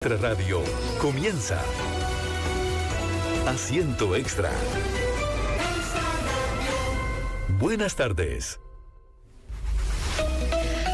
Extra Radio comienza Asiento Extra. Buenas tardes.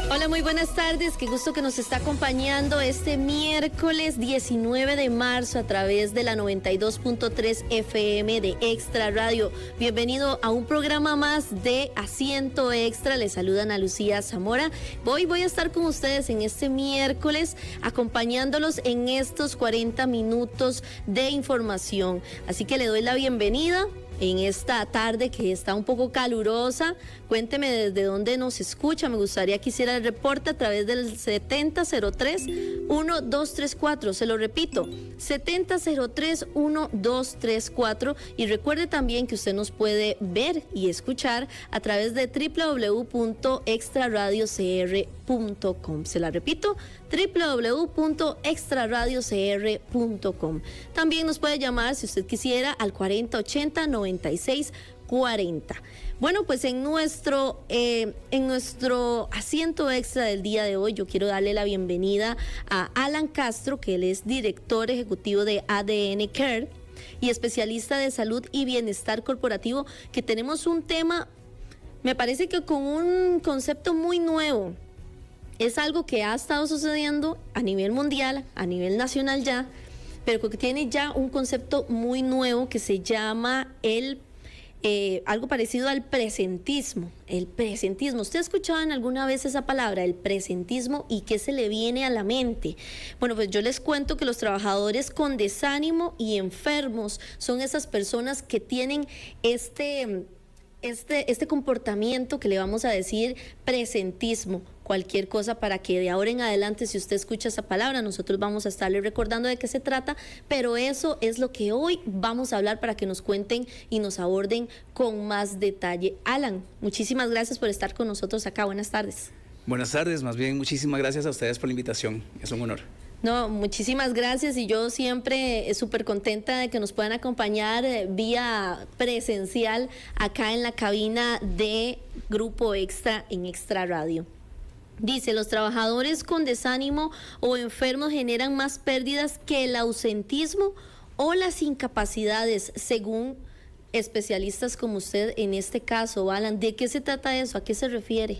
Hola, muy buenas tardes. Qué gusto que nos está acompañando este miércoles 19 de marzo a través de la 92.3 FM de Extra Radio. Bienvenido a un programa más de Asiento Extra. Les saluda Ana Lucía Zamora. Voy a estar con ustedes en este miércoles acompañándolos en estos 40 minutos de información. Así que le doy la bienvenida en esta tarde que está un poco calurosa. Cuénteme desde dónde nos escucha. Me gustaría que hiciera el reporte a través del 7003-1234. Se lo repito, 7003-1234. Y recuerde también que usted nos puede ver y escuchar a través de www.extraradiocr.com. Se la repito, www.extraradiocr.com. También nos puede llamar, si usted quisiera, al 4080-9640. Bueno, pues en nuestro asiento extra del día de hoy, yo quiero darle la bienvenida a Alan Castro, que él es director ejecutivo de ADN Care y especialista de salud y bienestar corporativo, que tenemos un tema, me parece que con un concepto muy nuevo. Es algo que ha estado sucediendo a nivel mundial, a nivel nacional ya, pero que tiene ya un concepto muy nuevo que se llama algo parecido al presentismo. El presentismo. ¿Usted ha escuchado en alguna vez esa palabra, el presentismo, y qué se le viene a la mente? Bueno, pues yo les cuento que los trabajadores con desánimo y enfermos son esas personas que tienen este comportamiento que le vamos a decir presentismo. Cualquier cosa para que de ahora en adelante, si usted escucha esa palabra, nosotros vamos a estarle recordando de qué se trata, pero eso es lo que hoy vamos a hablar para que nos cuenten y nos aborden con más detalle. Alan, muchísimas gracias por estar con nosotros acá. Buenas tardes. Buenas tardes, más bien muchísimas gracias a ustedes por la invitación, es un honor. No, muchísimas gracias, y yo siempre súper contenta de que nos puedan acompañar vía presencial acá en la cabina de Grupo Extra en Extra Radio. Dice, los trabajadores con desánimo o enfermos generan más pérdidas que el ausentismo o las incapacidades, según especialistas como usted en este caso. Alan, ¿de qué se trata eso? ¿A qué se refiere?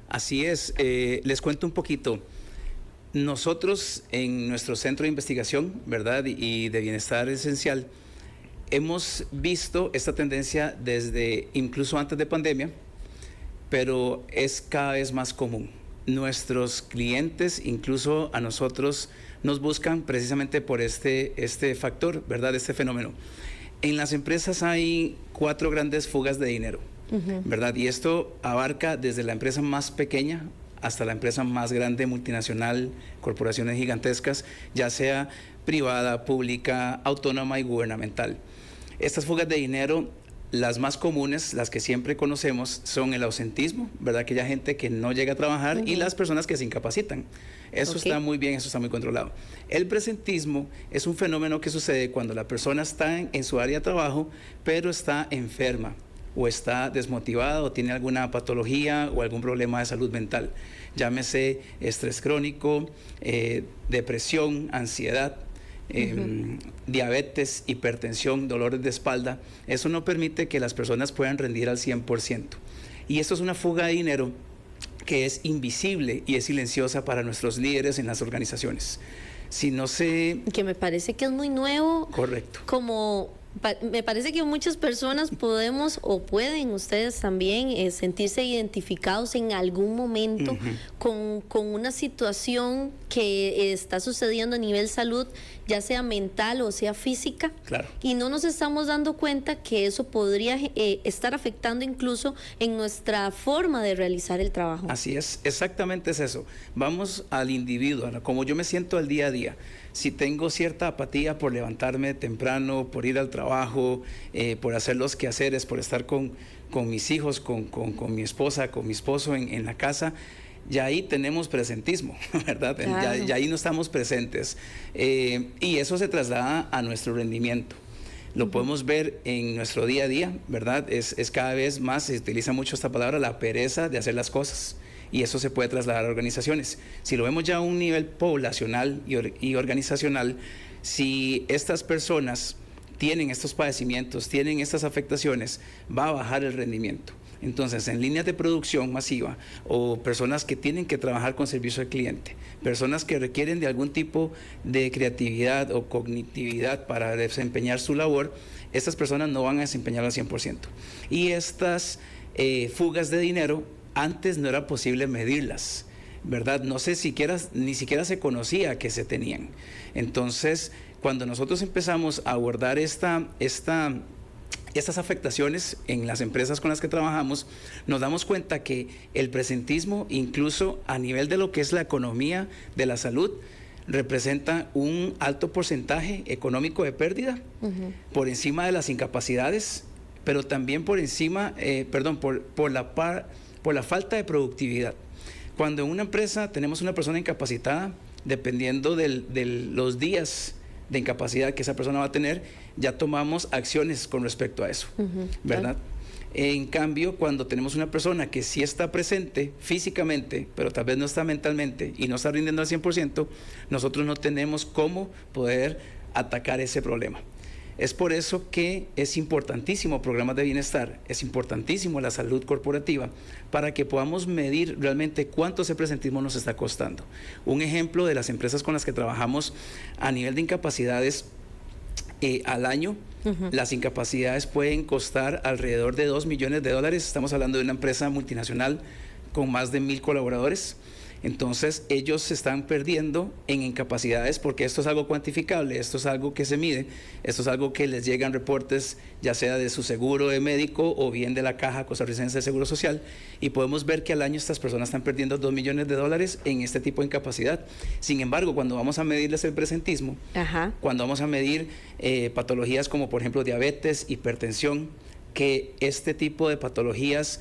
Así es, les cuento un poquito. Nosotros en nuestro centro de investigación, ¿verdad?, y de bienestar esencial, hemos visto esta tendencia desde incluso antes de pandemia, pero es cada vez más común. Nuestros clientes, incluso a nosotros, nos buscan precisamente por este factor, ¿verdad?, este fenómeno. En las empresas hay 4 grandes fugas de dinero, ¿verdad? Y esto abarca desde la empresa más pequeña hasta la empresa más grande, multinacional, corporaciones gigantescas, ya sea privada, pública, autónoma y gubernamental. Estas fugas de dinero, las más comunes, las que siempre conocemos, son el ausentismo, ¿verdad? Aquella gente que no llega a trabajar, y las personas que se incapacitan. Eso está muy bien, eso está muy controlado. El presentismo es un fenómeno que sucede cuando la persona está en su área de trabajo, pero está enferma, o está desmotivada, o tiene alguna patología o algún problema de salud mental. Llámese estrés crónico, depresión, ansiedad, diabetes, hipertensión, dolores de espalda. Eso no permite que las personas puedan rendir al 100%. Y esto es una fuga de dinero que es invisible y es silenciosa para nuestros líderes en las organizaciones. Si no se... Que me parece que es muy nuevo. Correcto. Me parece que muchas personas podemos o pueden ustedes también sentirse identificados en algún momento con una situación que está sucediendo a nivel salud, ya sea mental o sea física. Claro. Y no nos estamos dando cuenta que eso podría estar afectando incluso en nuestra forma de realizar el trabajo. Así es, exactamente es eso. Vamos al individuo, como yo me siento al día a día. Si tengo cierta apatía por levantarme temprano, por ir al trabajo, por hacer los quehaceres, por estar con mis hijos, con mi esposa, con mi esposo en la casa, ya ahí tenemos presentismo, ¿verdad? Claro. Ya ahí no estamos presentes. Y eso se traslada a nuestro rendimiento. Lo podemos ver en nuestro día a día, ¿verdad? Es cada vez más, se utiliza mucho esta palabra, la pereza de hacer las cosas. y eso se puede trasladar a organizaciones. Si lo vemos ya a un nivel poblacional y organizacional, si estas personas tienen estos padecimientos, tienen estas afectaciones, va a bajar el rendimiento. Entonces, en líneas de producción masiva o personas que tienen que trabajar con servicio al cliente, personas que requieren de algún tipo de creatividad o cognitividad para desempeñar su labor, estas personas no van a desempeñarlo al 100%. Y estas fugas de dinero, antes no era posible medirlas, ¿verdad? No sé ni siquiera se conocía que se tenían. Entonces, cuando nosotros empezamos a abordar estas afectaciones en las empresas con las que trabajamos, nos damos cuenta que el presentismo, incluso a nivel de lo que es la economía de la salud, representa un alto porcentaje económico de pérdida, por encima de las incapacidades, pero también por encima, por la falta de productividad. Cuando en una empresa tenemos una persona incapacitada, dependiendo de los días de incapacidad que esa persona va a tener, ya tomamos acciones con respecto a eso, ¿verdad? En cambio, cuando tenemos una persona que sí está presente físicamente, pero tal vez no está mentalmente y no está rindiendo al 100%, nosotros no tenemos cómo poder atacar ese problema. Es por eso que es importantísimo programas de bienestar, es importantísimo la salud corporativa, para que podamos medir realmente cuánto ese presentismo nos está costando. Un ejemplo de las empresas con las que trabajamos a nivel de incapacidades, al año, las incapacidades pueden costar alrededor de $2 millones. Estamos hablando de una empresa multinacional con más de 1,000 colaboradores. Entonces, ellos se están perdiendo en incapacidades, porque esto es algo cuantificable, esto es algo que se mide, esto es algo que les llegan reportes, ya sea de su seguro de médico o bien de la Caja Costarricense de Seguro Social, y podemos ver que al año estas personas están perdiendo $2 millones en este tipo de incapacidad. Sin embargo, cuando vamos a medirles el presentismo, cuando vamos a medir patologías como, por ejemplo, diabetes, hipertensión, que este tipo de patologías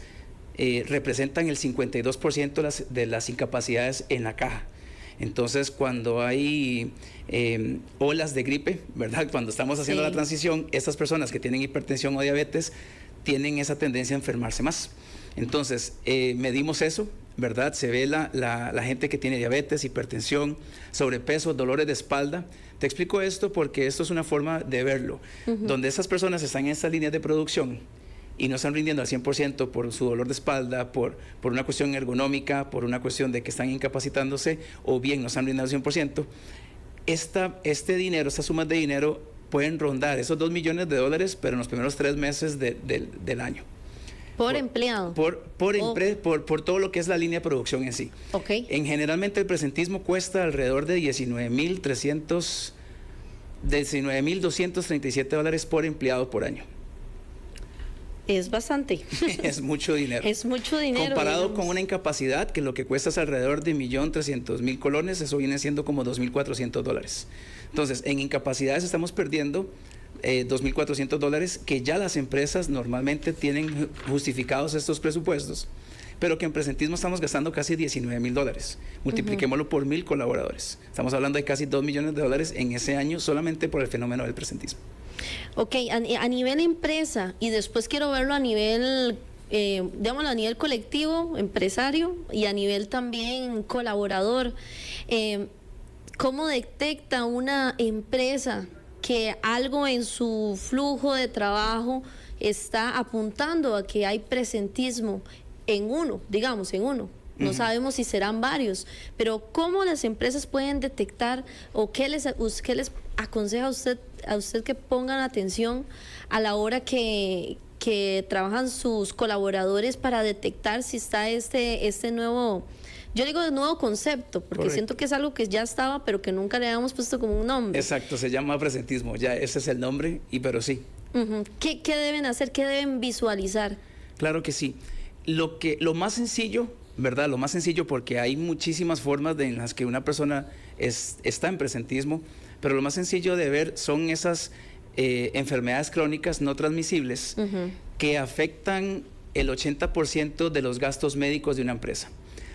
representan el 52% de las incapacidades en la caja. Entonces, cuando hay olas de gripe, ¿verdad? Cuando estamos haciendo la transición, estas personas que tienen hipertensión o diabetes tienen esa tendencia a enfermarse más. Entonces, medimos eso, ¿verdad? Se ve la gente que tiene diabetes, hipertensión, sobrepeso, dolores de espalda. Te explico esto porque esto es una forma de verlo, donde esas personas están en estas líneas de producción y no están rindiendo al 100% por su dolor de espalda, por una cuestión ergonómica, por una cuestión de que están incapacitándose, o bien no están rindiendo al 100%, este dinero, estas sumas de dinero pueden rondar esos $2 millones, pero en los primeros 3 meses del año. ¿Por empleado? Por todo lo que es la línea de producción en sí. Generalmente el presentismo cuesta alrededor de $19,237 por empleado por año. Es bastante. Es mucho dinero. Es mucho dinero. Comparado con una incapacidad que lo que cuesta es alrededor de 1.300.000 colones, eso viene siendo como $2.400. Entonces, en incapacidades estamos perdiendo $2.400 que ya las empresas normalmente tienen justificados estos presupuestos, pero que en presentismo estamos gastando casi $19.000. Multipliquémoslo por 1,000 colaboradores. Estamos hablando de casi $2 millones en ese año solamente por el fenómeno del presentismo. Ok, a nivel empresa, y después quiero verlo a nivel, digámoslo, a nivel colectivo, empresario, y a nivel también colaborador. ¿Cómo detecta una empresa que algo en su flujo de trabajo está apuntando a que hay presentismo en uno, digamos, en uno? No sabemos si serán varios, pero ¿cómo las empresas pueden detectar, o qué les aconseja a usted que pongan atención a la hora que trabajan sus colaboradores para detectar si está este nuevo, yo digo de nuevo concepto, porque Correcto. Siento que es algo que ya estaba, pero que nunca le habíamos puesto como un nombre? Exacto, se llama presentismo, ya ese es el nombre, pero sí. ¿Qué deben hacer? ¿Qué deben visualizar? Claro que sí. Lo más sencillo, ¿verdad? Lo más sencillo, porque hay muchísimas formas en las que una persona está en presentismo, pero lo más sencillo de ver son esas enfermedades crónicas no transmisibles que afectan el 80% de los gastos médicos de una empresa.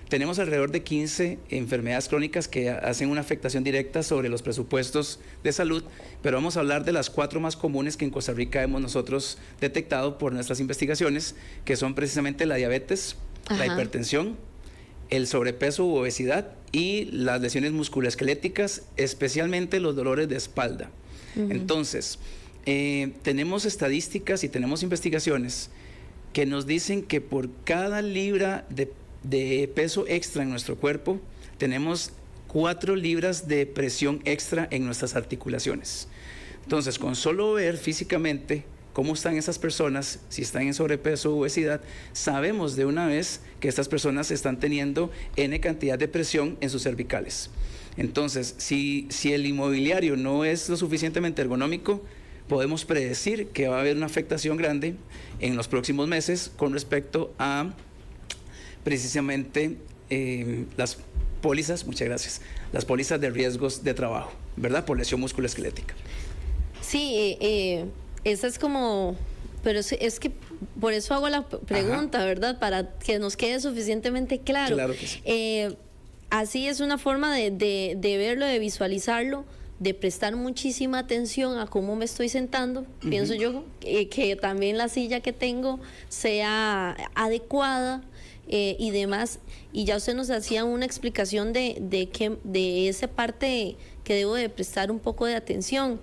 Tenemos alrededor de 15 enfermedades crónicas que hacen una afectación directa sobre los presupuestos de salud, pero vamos a hablar de las 4 más comunes que en Costa Rica hemos nosotros detectado por nuestras investigaciones, que son precisamente la diabetes, la hipertensión, el sobrepeso u obesidad y las lesiones musculoesqueléticas, especialmente los dolores de espalda. Entonces, tenemos estadísticas y tenemos investigaciones que nos dicen que por cada libra de peso extra en nuestro cuerpo, tenemos 4 libras de presión extra en nuestras articulaciones. Entonces, con solo ver físicamente cómo están esas personas, si están en sobrepeso o obesidad, sabemos de una vez que estas personas están teniendo N cantidad de presión en sus cervicales. Entonces, si el inmobiliario no es lo suficientemente ergonómico, podemos predecir que va a haber una afectación grande en los próximos meses con respecto a precisamente las pólizas, muchas gracias, las pólizas de riesgos de trabajo, ¿verdad? Por lesión musculoesquelética. Sí, esa es como, pero es que por eso hago la pregunta, ajá, ¿verdad? Para que nos quede suficientemente claro. Claro que sí. Así es una forma de verlo, de visualizarlo, de prestar muchísima atención a cómo me estoy sentando, pienso yo, que también la silla que tengo sea adecuada y demás. Y ya usted nos hacía una explicación de esa parte que debo de prestar un poco de atención.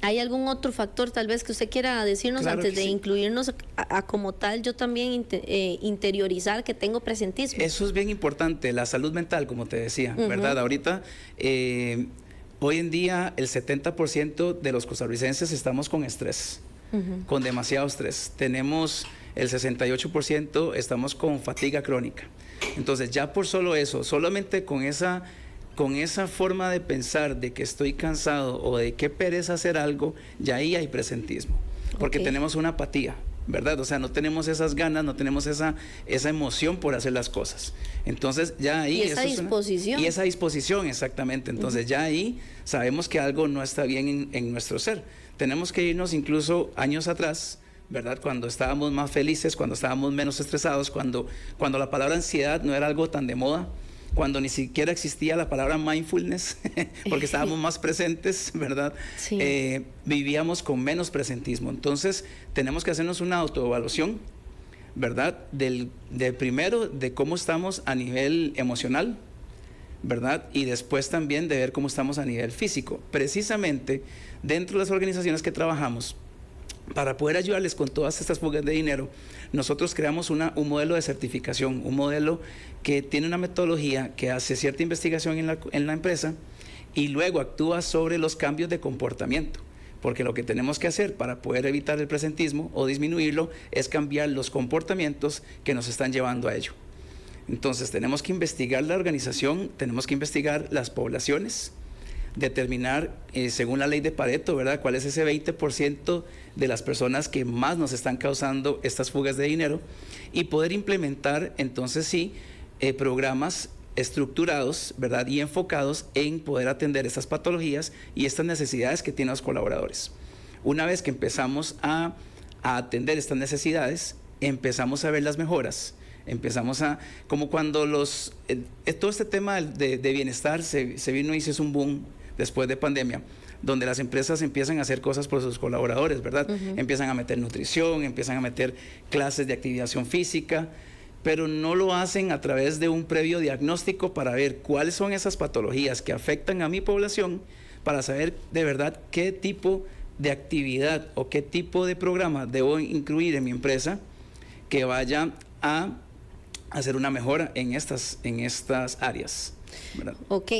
¿Hay algún otro factor tal vez que usted quiera decirnos claro antes de sí. incluirnos a como tal, yo también interiorizar que tengo presentismo? Eso es bien importante, la salud mental, como te decía, ¿verdad? Ahorita, hoy en día, el 70% de los costarricenses estamos con estrés, con demasiado estrés. Tenemos el 68% estamos con fatiga crónica. Entonces, ya por solo eso, solamente con esa forma de pensar de que estoy cansado o de qué pereza hacer algo, ya ahí hay presentismo, porque tenemos una apatía, ¿verdad? O sea, no tenemos esas ganas, no tenemos esa emoción por hacer las cosas. Entonces, ya ahí... Y esa disposición. Y esa disposición, exactamente. Entonces, ya ahí sabemos que algo no está bien en nuestro ser. Tenemos que irnos incluso años atrás, ¿verdad? Cuando estábamos más felices, cuando estábamos menos estresados, cuando la palabra ansiedad no era algo tan de moda, cuando ni siquiera existía la palabra mindfulness, porque estábamos más presentes, ¿verdad? Sí. Vivíamos con menos presentismo. Entonces, tenemos que hacernos una autoevaluación, ¿verdad? Del primero, de cómo estamos a nivel emocional, ¿verdad? Y después también de ver cómo estamos a nivel físico. Precisamente, dentro de las organizaciones que trabajamos, para poder ayudarles con todas estas fugas de dinero, nosotros creamos un modelo de certificación, un modelo que tiene una metodología que hace cierta investigación en la empresa y luego actúa sobre los cambios de comportamiento. Porque lo que tenemos que hacer para poder evitar el presentismo o disminuirlo es cambiar los comportamientos que nos están llevando a ello. Entonces tenemos que investigar la organización, tenemos que investigar las poblaciones, determinar, según la ley de Pareto, ¿verdad?, cuál es ese 20% de las personas que más nos están causando estas fugas de dinero y poder implementar, entonces sí, programas estructurados, ¿verdad?, y enfocados en poder atender estas patologías y estas necesidades que tienen los colaboradores. Una vez que empezamos a atender estas necesidades, empezamos a ver las mejoras. Empezamos como cuando todo este tema de bienestar se vino y se hizo un boom después de pandemia, donde las empresas empiezan a hacer cosas por sus colaboradores, ¿verdad? Empiezan a meter nutrición, empiezan a meter clases de activación física, pero no lo hacen a través de un previo diagnóstico para ver cuáles son esas patologías que afectan a mi población, para saber de verdad qué tipo de actividad o qué tipo de programa debo incluir en mi empresa que vaya a hacer una mejora en estas áreas, ¿verdad? Ok.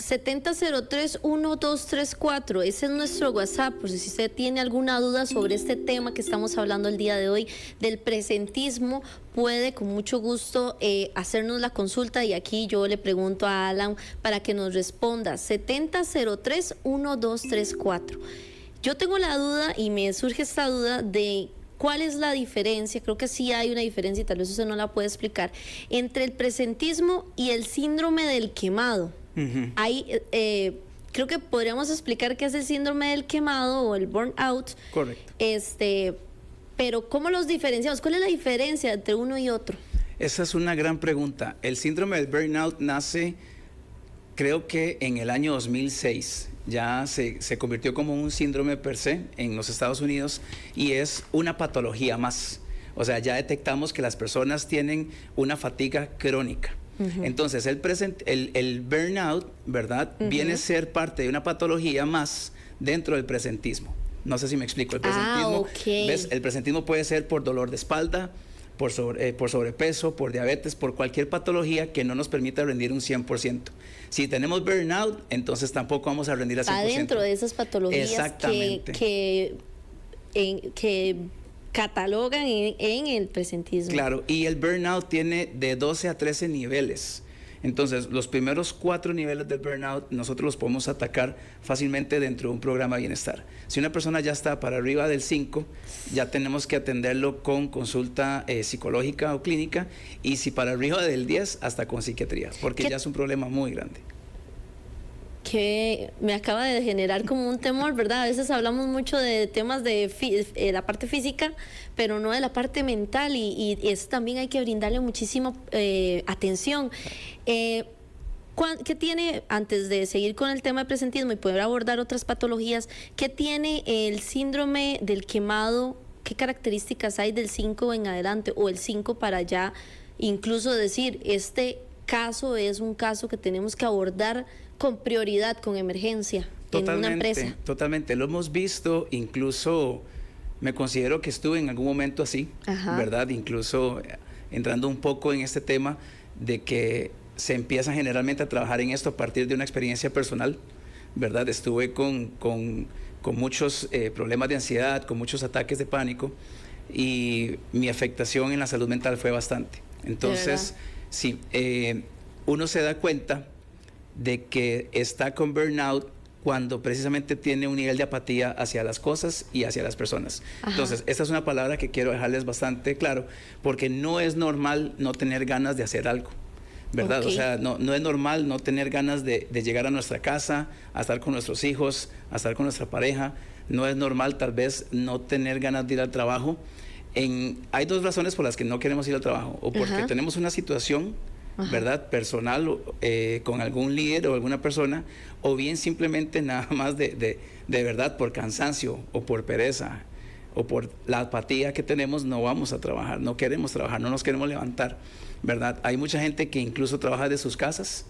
7003-1234, ese es nuestro WhatsApp, por si usted tiene alguna duda sobre este tema que estamos hablando el día de hoy, del presentismo, puede con mucho gusto hacernos la consulta y aquí yo le pregunto a Alan para que nos responda. 7003-1234. Yo tengo la duda y me surge esta duda de ¿cuál es la diferencia? Creo que sí hay una diferencia y tal vez usted no la puede explicar, entre el presentismo y el síndrome del quemado. Hay, creo que podríamos explicar qué es el síndrome del quemado o el burnout. Correcto. Pero ¿cómo los diferenciamos? ¿Cuál es la diferencia entre uno y otro? Esa es una gran pregunta. El síndrome del burnout nace, creo que en el año 2006. Ya se convirtió como un síndrome per se en los Estados Unidos y es una patología más. O sea, ya detectamos que las personas tienen una fatiga crónica. Entonces, el burnout, ¿verdad? Viene a ser parte de una patología más dentro del presentismo. No sé si me explico. El presentismo, ¿ves? El presentismo puede ser por dolor de espalda, por sobrepeso, por diabetes, por cualquier patología que no nos permita rendir un 100%. Si tenemos burnout, entonces tampoco vamos a rendir al 100%. Dentro de esas patologías que catalogan en el presentismo. Claro, y el burnout tiene de 12 a 13 niveles. Entonces, los primeros 4 niveles del burnout nosotros los podemos atacar fácilmente dentro de un programa de bienestar. Si una persona ya está para arriba del 5, ya tenemos que atenderlo con consulta psicológica o clínica, y si para arriba del 10, hasta con psiquiatría, porque ya es un problema muy grande. Que me acaba de generar como un temor, ¿verdad? A veces hablamos mucho de temas de la parte física, pero no de la parte mental, y eso también hay que brindarle muchísima atención. ¿Qué tiene, antes de seguir con el tema de presentismo y poder abordar otras patologías, qué tiene el síndrome del quemado? ¿Qué características hay del 5 en adelante, o el 5 para allá? Incluso decir, este caso es un caso que tenemos que abordar con prioridad, con emergencia, en una empresa. Totalmente, lo hemos visto, incluso me considero que estuve en algún momento así, ¿verdad? Incluso entrando un poco en este tema de que se empieza generalmente a trabajar en esto a partir de una experiencia personal, ¿verdad? Estuve con muchos problemas de ansiedad, con muchos ataques de pánico, y mi afectación en la salud mental fue bastante. Entonces, sí, uno se da cuenta de que está con burnout cuando precisamente tiene un nivel de apatía hacia las cosas y hacia las personas. Entonces, esta es una palabra que quiero dejarles bastante claro, porque no es normal no tener ganas de hacer algo, ¿verdad? O sea, no es normal no tener ganas de llegar a nuestra casa, a estar con nuestros hijos, a estar con nuestra pareja. No es normal tal vez no tener ganas de ir al trabajo. Hay 2 razones por las que no queremos ir al trabajo: o porque tenemos una situación, ¿verdad?, personal, con algún líder o alguna persona, o bien simplemente nada más de verdad por cansancio o por pereza o por la apatía que tenemos, no vamos a trabajar, no queremos trabajar, no nos queremos levantar, ¿verdad? Hay mucha gente que incluso trabaja de sus casas,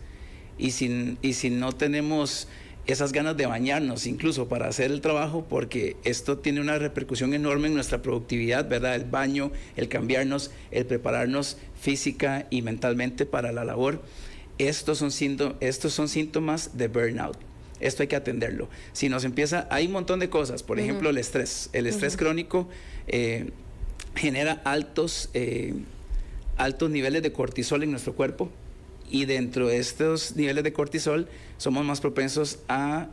y si no tenemos esas ganas de bañarnos incluso para hacer el trabajo, porque esto tiene una repercusión enorme en nuestra productividad, ¿verdad? El baño, el cambiarnos, el prepararnos física y mentalmente para la labor. Estos son síntomas de burnout. Esto hay que atenderlo. Si nos empieza, hay un montón de cosas, por ejemplo, el estrés. El estrés crónico genera altos niveles de cortisol en nuestro cuerpo, y dentro de estos niveles de cortisol somos más propensos a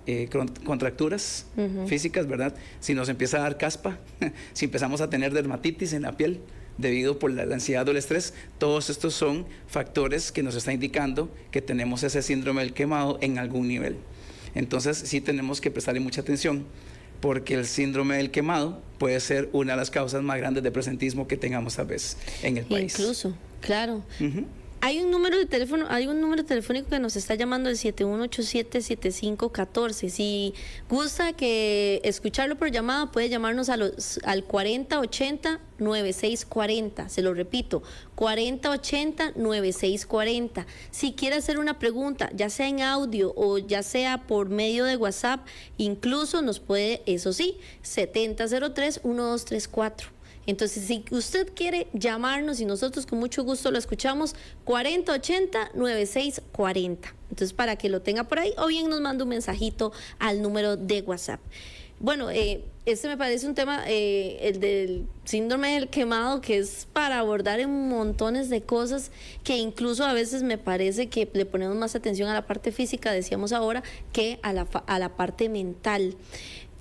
contracturas físicas, ¿verdad? Si nos empieza a dar caspa, si empezamos a tener dermatitis en la piel debido por la ansiedad o el estrés, todos estos son factores que nos están indicando que tenemos ese síndrome del quemado en algún nivel. Entonces sí tenemos que prestarle mucha atención, porque el síndrome del quemado puede ser una de las causas más grandes de presentismo que tengamos tal vez en el país. Incluso, claro. Hay un número de teléfono, hay un número telefónico que nos está llamando, el 7187-7514. Si gusta que escucharlo por llamada, puede llamarnos al 4080-9640. Se lo repito, 4080-9640. Si quiere hacer una pregunta, ya sea en audio o ya sea por medio de WhatsApp, incluso nos puede, eso sí, 7003-1234. Entonces, si usted quiere llamarnos y nosotros con mucho gusto lo escuchamos, 4080-9640. Entonces, para que lo tenga por ahí, o bien nos manda un mensajito al número de WhatsApp. Bueno, este me parece un tema, el del síndrome del quemado, que es para abordar en montones de cosas, que incluso a veces me parece que le ponemos más atención a la parte física, decíamos ahora, que a la parte mental.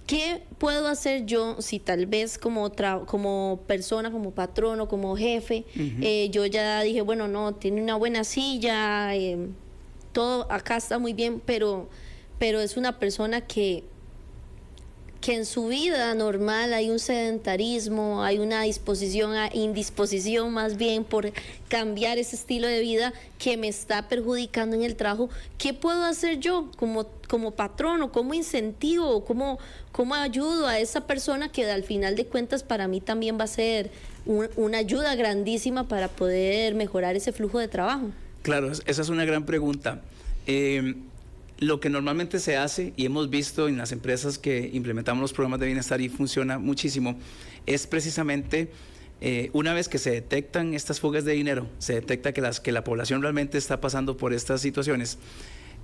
¿Qué puedo hacer yo si tal vez como persona, como patrono, como jefe, yo ya dije, bueno, no, tiene una buena silla, todo acá está muy bien, pero es una persona que en su vida normal hay un sedentarismo, hay una indisposición más bien por cambiar ese estilo de vida que me está perjudicando en el trabajo? ¿Qué puedo hacer yo como patrono? ¿Cómo incentivo? ¿Cómo ayudo a esa persona que al final de cuentas para mí también va a ser una ayuda grandísima para poder mejorar ese flujo de trabajo? Claro, esa es una gran pregunta. Lo que normalmente se hace, y hemos visto en las empresas que implementamos los programas de bienestar y funciona muchísimo, es precisamente una vez que se detectan estas fugas de dinero, se detecta que la población realmente está pasando por estas situaciones,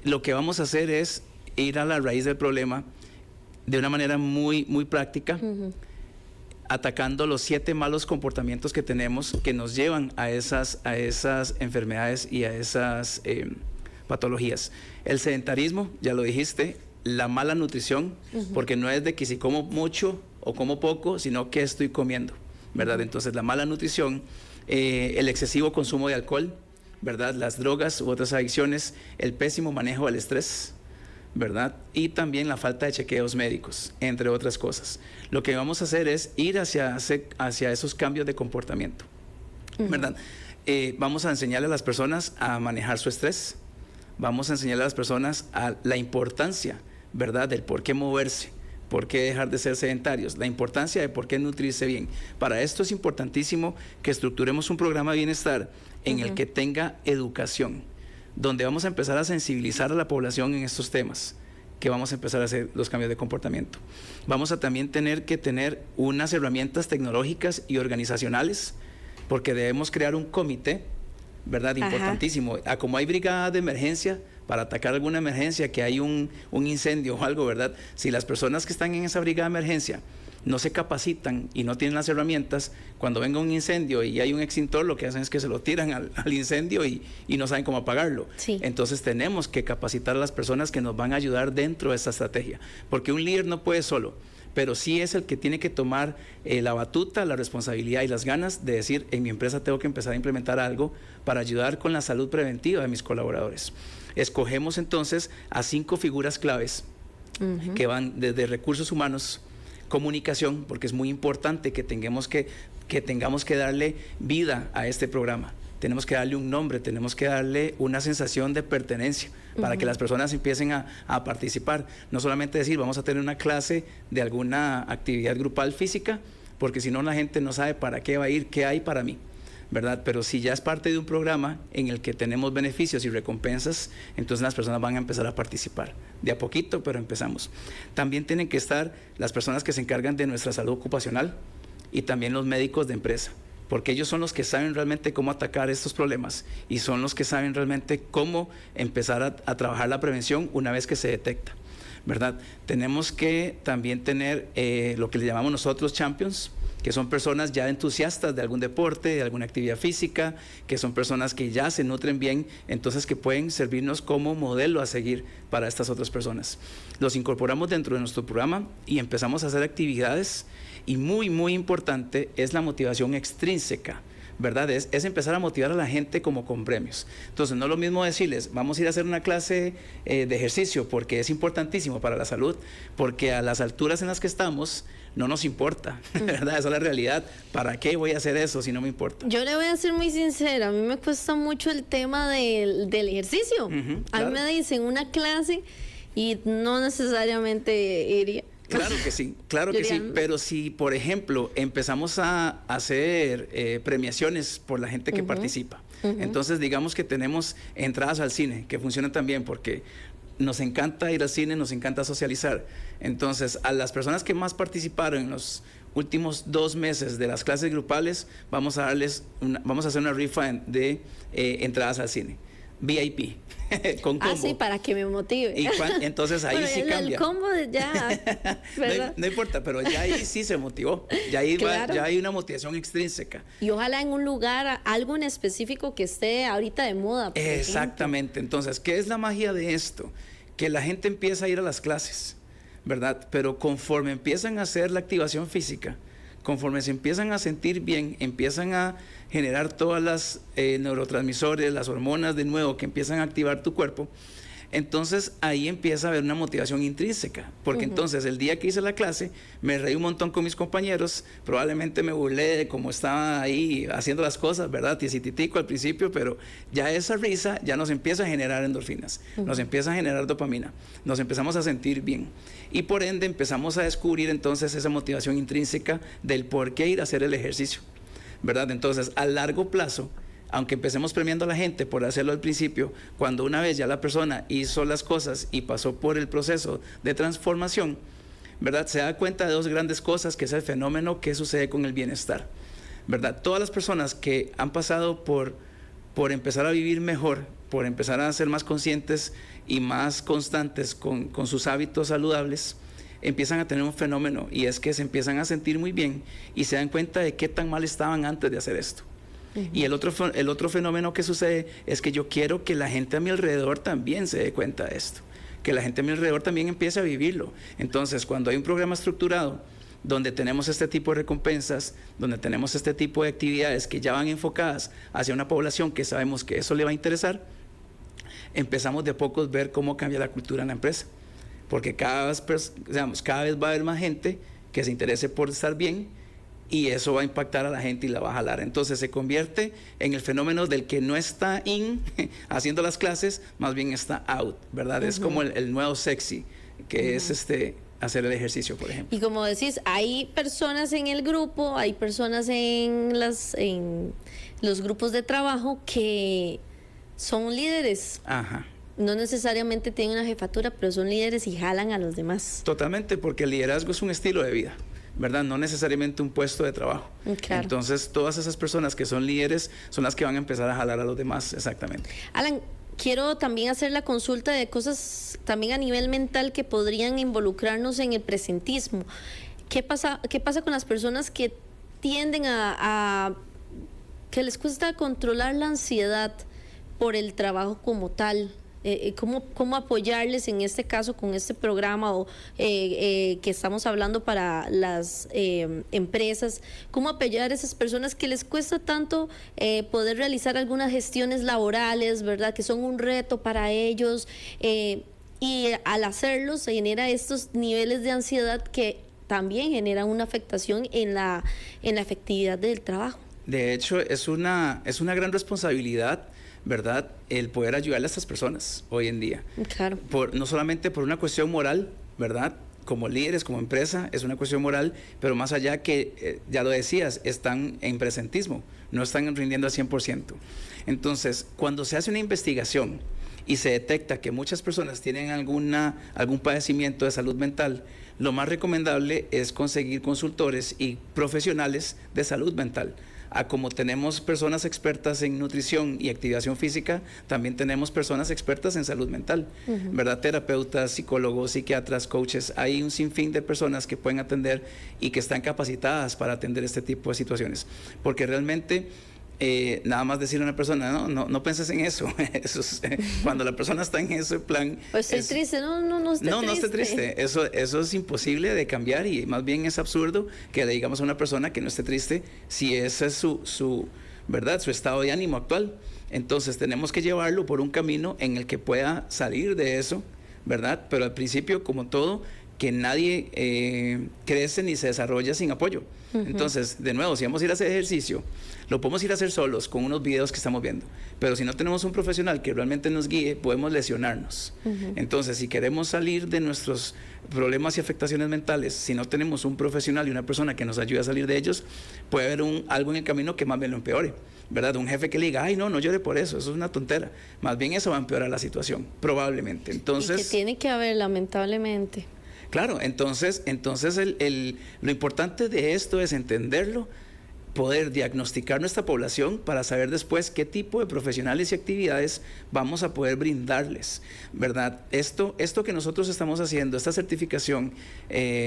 lo que vamos a hacer es ir a la raíz del problema de una manera muy, muy práctica, atacando los 7 malos comportamientos que tenemos que nos llevan a esas enfermedades y a esas patologías. El sedentarismo, ya lo dijiste, la mala nutrición, porque no es de que si como mucho o como poco, sino que estoy comiendo, ¿verdad? Entonces la mala nutrición, el excesivo consumo de alcohol, ¿verdad? Las drogas u otras adicciones, el pésimo manejo del estrés, ¿verdad? Y también la falta de chequeos médicos, entre otras cosas. Lo que vamos a hacer es ir hacia esos cambios de comportamiento, ¿verdad? Vamos a enseñarle a las personas a manejar su estrés, vamos a enseñarle a las personas a la importancia, ¿verdad?, del por qué moverse, por qué dejar de ser sedentarios, la importancia de por qué nutrirse bien. Para esto es importantísimo que estructuremos un programa de bienestar en el que tenga educación, donde vamos a empezar a sensibilizar a la población en estos temas, que vamos a empezar a hacer los cambios de comportamiento. Vamos a también tener que tener unas herramientas tecnológicas y organizacionales, porque debemos crear un comité, ¿verdad? Importantísimo. Como hay brigada de emergencia, para atacar alguna emergencia, que hay un incendio o algo, ¿verdad? Si las personas que están en esa brigada de emergencia no se capacitan y no tienen las herramientas, cuando venga un incendio y hay un extintor, lo que hacen es que se lo tiran al incendio y no saben cómo apagarlo. Sí. Entonces tenemos que capacitar a las personas que nos van a ayudar dentro de esta estrategia, porque un líder no puede solo, pero sí es el que tiene que tomar la batuta, la responsabilidad y las ganas de decir, en mi empresa tengo que empezar a implementar algo para ayudar con la salud preventiva de mis colaboradores. Escogemos entonces a 5 figuras claves que van desde recursos humanos, comunicación, porque es muy importante que tengamos que darle vida a este programa. Tenemos que darle un nombre, tenemos que darle una sensación de pertenencia para que las personas empiecen a participar. No solamente decir, vamos a tener una clase de alguna actividad grupal física, porque si no la gente no sabe para qué va a ir, qué hay para mí, ¿verdad? Pero si ya es parte de un programa en el que tenemos beneficios y recompensas, entonces las personas van a empezar a participar. De a poquito, pero empezamos. También tienen que estar las personas que se encargan de nuestra salud ocupacional y también los médicos de empresa, porque ellos son los que saben realmente cómo atacar estos problemas y son los que saben realmente cómo empezar a trabajar la prevención una vez que se detecta, ¿verdad? Tenemos que también tener lo que le llamamos nosotros champions, que son personas ya entusiastas de algún deporte, de alguna actividad física, que son personas que ya se nutren bien, entonces que pueden servirnos como modelo a seguir para estas otras personas. Los incorporamos dentro de nuestro programa y empezamos a hacer actividades, y muy, muy importante es la motivación extrínseca, ¿verdad? Es empezar a motivar a la gente como con premios. Entonces, no es lo mismo decirles, vamos a ir a hacer una clase de ejercicio, porque es importantísimo para la salud, porque a las alturas en las que estamos, no nos importa, ¿verdad? Esa es la realidad. ¿Para qué voy a hacer eso si no me importa? Yo le voy a ser muy sincera, a mí me cuesta mucho el tema del ejercicio. Claro. A mí me dicen una clase y no necesariamente iría. Claro que sí, pero si, por ejemplo, empezamos a hacer premiaciones por la gente que participa, entonces digamos que tenemos entradas al cine, que funcionan también porque nos encanta ir al cine, nos encanta socializar. Entonces, a las personas que más participaron en los últimos 2 meses de las clases grupales, vamos a hacer una rifa de entradas al cine, VIP. Con combo. Sí, para que me motive. Entonces ahí sí cambia. El combo ya, ¿verdad? No importa, pero ya ahí sí se motivó. Ya ahí claro. Ya hay una motivación extrínseca. Y ojalá en un lugar, algo en específico que esté ahorita de moda. Exactamente. Entonces, ¿qué es la magia de esto? Que la gente empieza a ir a las clases, ¿verdad? Pero conforme empiezan a hacer la activación física, conforme se empiezan a sentir bien, empiezan a generar todas las neurotransmisores, las hormonas de nuevo que empiezan a activar tu cuerpo, entonces ahí empieza a haber una motivación intrínseca, porque entonces el día que hice la clase me reí un montón con mis compañeros, probablemente me burlé de cómo estaba ahí haciendo las cosas, ¿verdad? Tiesititico al principio, pero ya esa risa ya nos empieza a generar endorfinas, nos empieza a generar dopamina, nos empezamos a sentir bien y por ende empezamos a descubrir entonces esa motivación intrínseca del por qué ir a hacer el ejercicio, ¿verdad? Entonces a largo plazo aunque empecemos premiando a la gente por hacerlo al principio, cuando una vez ya la persona hizo las cosas y pasó por el proceso de transformación, ¿verdad? Se da cuenta de dos grandes cosas, que es el fenómeno que sucede con el bienestar, ¿verdad? Todas las personas que han pasado por empezar a vivir mejor, por empezar a ser más conscientes y más constantes con sus hábitos saludables, empiezan a tener un fenómeno, y es que se empiezan a sentir muy bien y se dan cuenta de qué tan mal estaban antes de hacer esto. Y el otro fenómeno que sucede es que yo quiero que la gente a mi alrededor también se dé cuenta de esto, que la gente a mi alrededor también empiece a vivirlo. Entonces, cuando hay un programa estructurado donde tenemos este tipo de recompensas, donde tenemos este tipo de actividades que ya van enfocadas hacia una población que sabemos que eso le va a interesar, empezamos de a poco a ver cómo cambia la cultura en la empresa. Porque cada vez va a haber más gente que se interese por estar bien, y eso va a impactar a la gente y la va a jalar. Entonces se convierte en el fenómeno del que no está haciendo las clases, más bien está out, ¿verdad? Es como el nuevo sexy, que es hacer el ejercicio, por ejemplo. Y como decís, hay personas en el grupo, hay personas en los grupos de trabajo que son líderes. Ajá. No necesariamente tienen una jefatura, pero son líderes y jalan a los demás. Totalmente, porque el liderazgo es un estilo de vida, ¿verdad? No necesariamente un puesto de trabajo. Claro. Entonces, todas esas personas que son líderes son las que van a empezar a jalar a los demás, exactamente. Alan, quiero también hacer la consulta de cosas también a nivel mental que podrían involucrarnos en el presentismo. ¿Qué pasa con las personas que tienden que les cuesta controlar la ansiedad por el trabajo como tal? ¿Cómo apoyarles en este caso con este programa que estamos hablando para las empresas? ¿Cómo apoyar a esas personas que les cuesta tanto poder realizar algunas gestiones laborales, ¿verdad? Que son un reto para ellos, y al hacerlo se genera estos niveles de ansiedad que también generan una afectación en la efectividad del trabajo? De hecho, es una gran responsabilidad, ¿verdad?, el poder ayudarle a estas personas hoy en día. Claro. No solamente por una cuestión moral, ¿verdad?, como líderes, como empresa, es una cuestión moral, pero más allá que, ya lo decías, están en presentismo, no están rindiendo al 100%. Entonces, cuando se hace una investigación y se detecta que muchas personas tienen algún padecimiento de salud mental, lo más recomendable es conseguir consultores y profesionales de salud mental. Como tenemos personas expertas en nutrición y activación física, también tenemos personas expertas en salud mental, ¿verdad? Terapeutas, psicólogos, psiquiatras, coaches. Hay un sinfín de personas que pueden atender y que están capacitadas para atender este tipo de situaciones. Porque realmente, nada más decirle a una persona, no penses en eso. Eso es, cuando la persona está en ese plan... Pues estoy triste, no esté triste. Eso es imposible de cambiar, y más bien es absurdo que le digamos a una persona que no esté triste si ese es su ¿verdad?, su estado de ánimo actual. Entonces tenemos que llevarlo por un camino en el que pueda salir de eso, ¿verdad? Pero al principio, como todo, que nadie crece ni se desarrolla sin apoyo. Entonces, de nuevo, si vamos a ir a hacer ejercicio, lo podemos ir a hacer solos con unos videos que estamos viendo, pero si no tenemos un profesional que realmente nos guíe, podemos lesionarnos. Entonces, si queremos salir de nuestros problemas y afectaciones mentales, si no tenemos un profesional y una persona que nos ayude a salir de ellos, puede haber algo en el camino que más bien lo empeore, ¿verdad? Un jefe que le diga, ay, no llore por eso es una tontera. Más bien eso va a empeorar la situación, probablemente. Entonces, y que tiene que haber, lamentablemente. Claro, entonces lo importante de esto es entenderlo, poder diagnosticar nuestra población para saber después qué tipo de profesionales y actividades vamos a poder brindarles, ¿verdad? Esto que nosotros estamos haciendo, esta certificación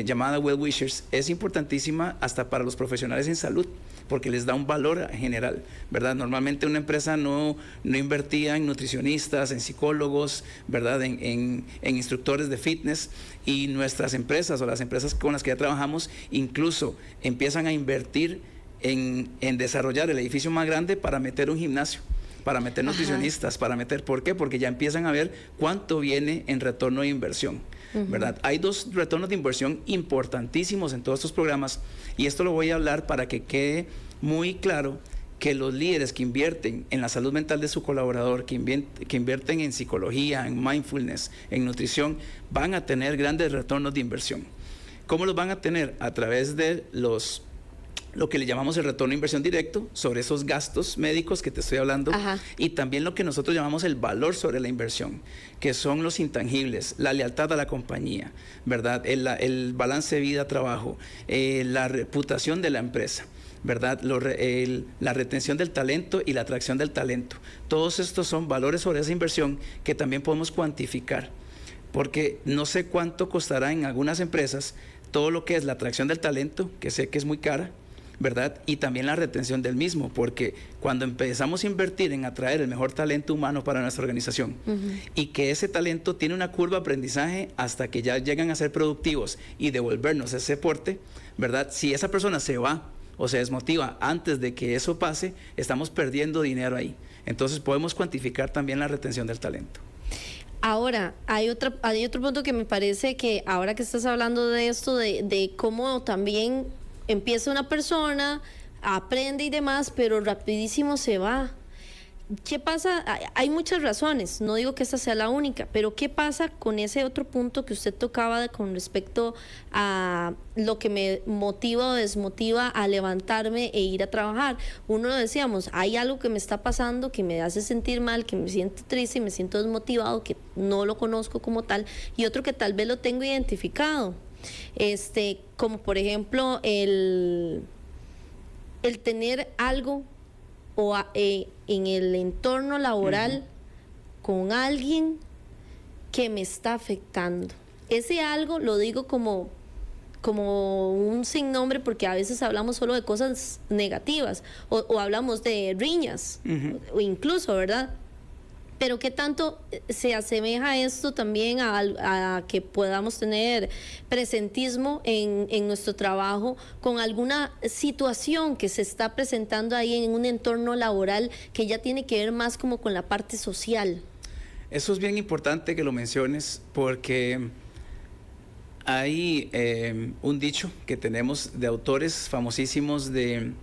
llamada Well Wishers, es importantísima hasta para los profesionales en salud, porque les da un valor general, ¿verdad? Normalmente una empresa no invertía en nutricionistas, en psicólogos, ¿verdad?, en instructores de fitness, y nuestras empresas o las empresas con las que ya trabajamos incluso empiezan a invertir en desarrollar el edificio más grande para meter un gimnasio, para meter nutricionistas, ¿por qué? Porque ya empiezan a ver cuánto viene en retorno de inversión, ¿verdad? Hay dos retornos de inversión importantísimos en todos estos programas, y esto lo voy a hablar para que quede muy claro que los líderes que invierten en la salud mental de su colaborador, que invierten en psicología, en mindfulness, en nutrición, van a tener grandes retornos de inversión. ¿Cómo los van a tener? A través de los lo que le llamamos el retorno de inversión directo sobre esos gastos médicos que te estoy hablando, Ajá. y también lo que nosotros llamamos el valor sobre la inversión, que son los intangibles, la lealtad a la compañía, ¿verdad? El balance de vida-trabajo, la reputación de la empresa, ¿verdad? La retención del talento y la atracción del talento. Todos estos son valores sobre esa inversión que también podemos cuantificar, porque no sé cuánto costará en algunas empresas todo lo que es la atracción del talento, que sé que es muy cara, ¿verdad? Y también la retención del mismo, porque cuando empezamos a invertir en atraer el mejor talento humano para nuestra organización, y que ese talento tiene una curva de aprendizaje hasta que ya llegan a ser productivos y devolvernos ese aporte, ¿verdad? Si esa persona se va o se desmotiva antes de que eso pase, estamos perdiendo dinero ahí. Entonces podemos cuantificar también la retención del talento. Ahora, hay otro punto que me parece que ahora que estás hablando de esto, de cómo también empieza una persona, aprende y demás, pero rapidísimo se va. ¿Qué pasa? Hay muchas razones, no digo que esta sea la única, pero ¿qué pasa con ese otro punto que usted tocaba con respecto a lo que me motiva o desmotiva a levantarme e ir a trabajar? Uno lo decíamos, hay algo que me está pasando que me hace sentir mal, que me siento triste y me siento desmotivado, que no lo conozco como tal, y otro que tal vez lo tengo identificado. Como por ejemplo el tener algo en el entorno laboral con alguien que me está afectando. Ese algo lo digo como un sinnombre, porque a veces hablamos solo de cosas negativas o hablamos de riñas, o incluso, ¿verdad? Pero ¿qué tanto se asemeja esto también a que podamos tener presentismo en nuestro trabajo con alguna situación que se está presentando ahí en un entorno laboral que ya tiene que ver más como con la parte social? Eso es bien importante que lo menciones, porque hay un dicho que tenemos de autores famosísimos de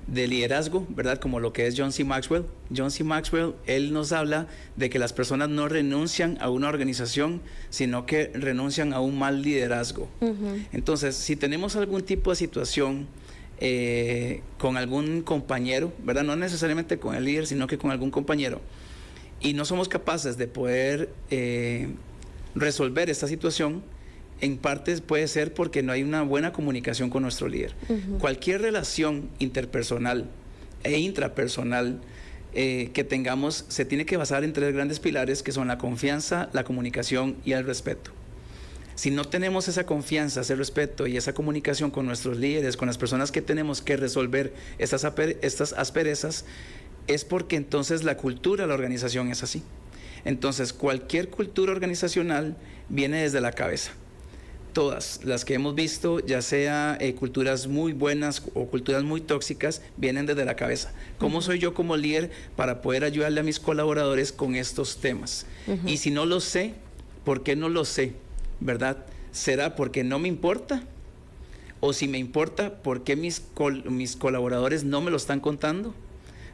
liderazgo, ¿verdad? Como lo que es John C. Maxwell. John C. Maxwell, él nos habla de que las personas no renuncian a una organización, sino que renuncian a un mal liderazgo. Entonces, si tenemos algún tipo de situación con algún compañero, ¿verdad? No necesariamente con el líder, sino que con algún compañero, y no somos capaces de poder resolver esta situación, en parte puede ser porque no hay una buena comunicación con nuestro líder. Cualquier relación interpersonal e intrapersonal que tengamos se tiene que basar en 3 grandes pilares, que son la confianza, la comunicación y el respeto. Si no tenemos esa confianza, ese respeto y esa comunicación con nuestros líderes, con las personas que tenemos que resolver estas asperezas, es porque entonces la cultura de la organización es así. Entonces, cualquier cultura organizacional viene desde la cabeza. Todas las que hemos visto, ya sea culturas muy buenas o culturas muy tóxicas, vienen desde la cabeza. ¿Cómo soy yo como líder para poder ayudarle a mis colaboradores con estos temas? Y si no lo sé, ¿por qué no lo sé? ¿Verdad? ¿Será porque no me importa? O si me importa, ¿por qué mis colaboradores no me lo están contando?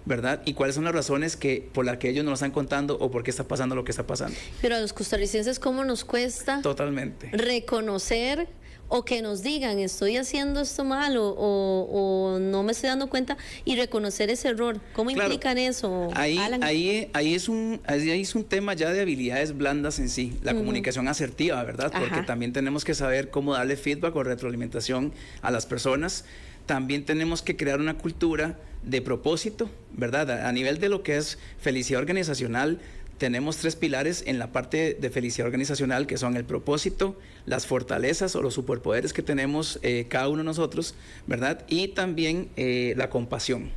¿Verdad? ¿Y cuáles son las razones por las que ellos no lo están contando o por qué está pasando lo que está pasando? Pero a los costarricenses, ¿cómo nos cuesta totalmente reconocer o que nos digan estoy haciendo esto mal o no me estoy dando cuenta, y reconocer ese error? ¿Cómo implican eso, Alan? Ahí es un tema ya de habilidades blandas en sí, la comunicación asertiva, ¿verdad? Porque también tenemos que saber cómo darle feedback o retroalimentación a las personas. También tenemos que crear una cultura de propósito, ¿verdad? A nivel de lo que es felicidad organizacional, tenemos 3 pilares en la parte de felicidad organizacional, que son el propósito, las fortalezas o los superpoderes que tenemos cada uno de nosotros, ¿verdad? Y también la compasión.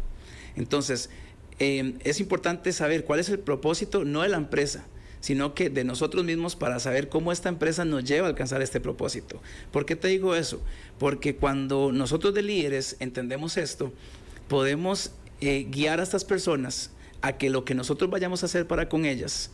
Entonces, es importante saber cuál es el propósito, no de la empresa, sino que de nosotros mismos, para saber cómo esta empresa nos lleva a alcanzar este propósito. ¿Por qué te digo eso? Porque cuando nosotros de líderes entendemos esto, podemos guiar a estas personas a que lo que nosotros vayamos a hacer para con ellas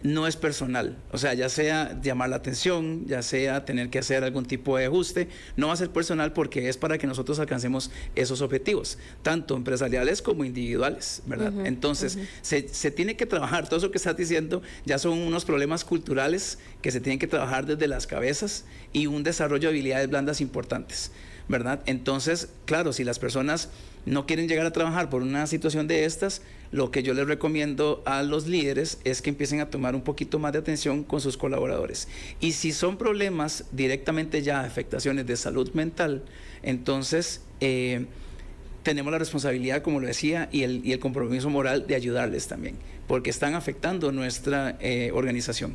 no es personal, o sea, ya sea llamar la atención, ya sea tener que hacer algún tipo de ajuste, no va a ser personal, porque es para que nosotros alcancemos esos objetivos, tanto empresariales como individuales, ¿verdad? Entonces, se tiene que trabajar, todo eso que estás diciendo ya son unos problemas culturales que se tienen que trabajar desde las cabezas, y un desarrollo de habilidades blandas importantes. ¿verdad? Entonces, claro, si las personas no quieren llegar a trabajar por una situación de estas, lo que yo les recomiendo a los líderes es que empiecen a tomar un poquito más de atención con sus colaboradores. Y si son problemas directamente ya, afectaciones de salud mental, entonces tenemos la responsabilidad, como lo decía, y el compromiso moral de ayudarles también, porque están afectando nuestra organización.